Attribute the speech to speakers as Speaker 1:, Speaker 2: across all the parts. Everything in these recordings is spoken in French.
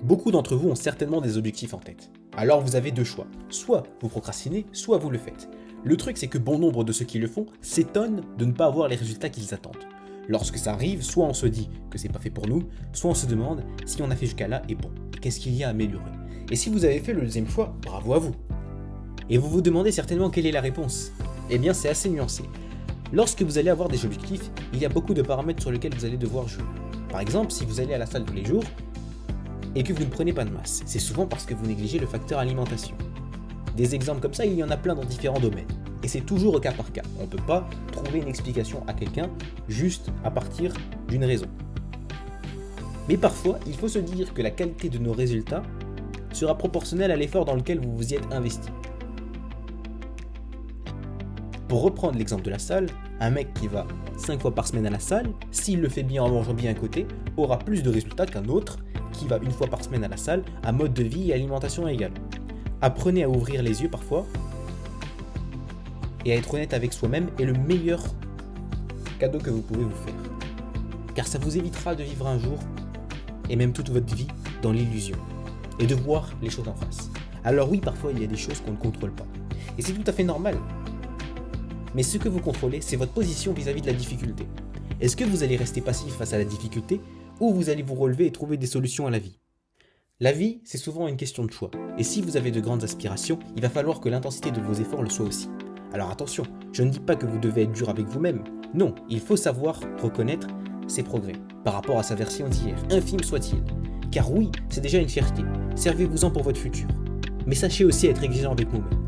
Speaker 1: Beaucoup d'entre vous ont certainement des objectifs en tête. Alors vous avez deux choix. Soit vous procrastinez, soit vous le faites. Le truc c'est que bon nombre de ceux qui le font s'étonnent de ne pas avoir les résultats qu'ils attendent. Lorsque ça arrive, soit on se dit que c'est pas fait pour nous, soit on se demande si on a fait jusqu'à là et bon, qu'est-ce qu'il y a à améliorer. Et si vous avez fait le deuxième choix, bravo à vous. Et vous vous demandez certainement quelle est la réponse. Eh bien c'est assez nuancé. Lorsque vous allez avoir des objectifs, il y a beaucoup de paramètres sur lesquels vous allez devoir jouer. Par exemple, si vous allez à la salle tous les jours et que vous ne prenez pas de masse, c'est souvent parce que vous négligez le facteur alimentation. Des exemples comme ça, il y en a plein dans différents domaines. Et c'est toujours au cas par cas. On ne peut pas trouver une explication à quelqu'un juste à partir d'une raison. Mais parfois, il faut se dire que la qualité de nos résultats sera proportionnelle à l'effort dans lequel vous vous y êtes investi. Pour reprendre l'exemple de la salle, un mec qui va 5 fois par semaine à la salle, s'il le fait bien en mangeant bien à côté, aura plus de résultats qu'un autre qui va une fois par semaine à la salle à mode de vie et alimentation égale. Apprenez à ouvrir les yeux parfois et à être honnête avec soi-même est le meilleur cadeau que vous pouvez vous faire. Car ça vous évitera de vivre un jour et même toute votre vie dans l'illusion et de voir les choses en face. Alors oui, parfois il y a des choses qu'on ne contrôle pas. Et c'est tout à fait normal. Mais ce que vous contrôlez, c'est votre position vis-à-vis de la difficulté. Est-ce que vous allez rester passif face à la difficulté ou vous allez vous relever et trouver des solutions à la vie ? La vie, c'est souvent une question de choix. Et si vous avez de grandes aspirations, il va falloir que l'intensité de vos efforts le soit aussi. Alors attention, je ne dis pas que vous devez être dur avec vous-même. Non, il faut savoir reconnaître ses progrès par rapport à sa version d'hier, infime soit-il. Car oui, c'est déjà une fierté. Servez-vous-en pour votre futur. Mais sachez aussi être exigeant avec vous-même.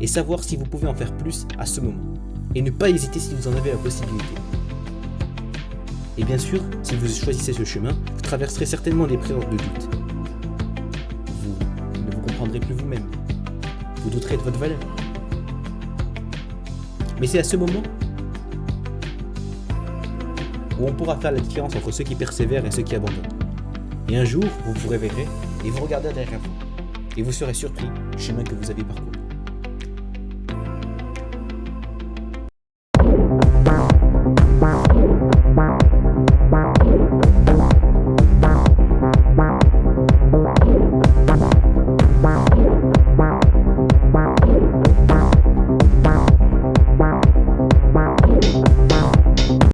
Speaker 1: Et savoir si vous pouvez en faire plus à ce moment. Et ne pas hésiter si vous en avez la possibilité. Et bien sûr, si vous choisissez ce chemin, vous traverserez certainement des périodes de doute. Vous ne vous comprendrez plus vous-même. Vous douterez de votre valeur. Mais c'est à ce moment où on pourra faire la différence entre ceux qui persévèrent et ceux qui abandonnent. Et un jour, vous vous réveillerez et vous regarderez derrière vous. Et vous serez surpris du chemin que vous avez parcouru.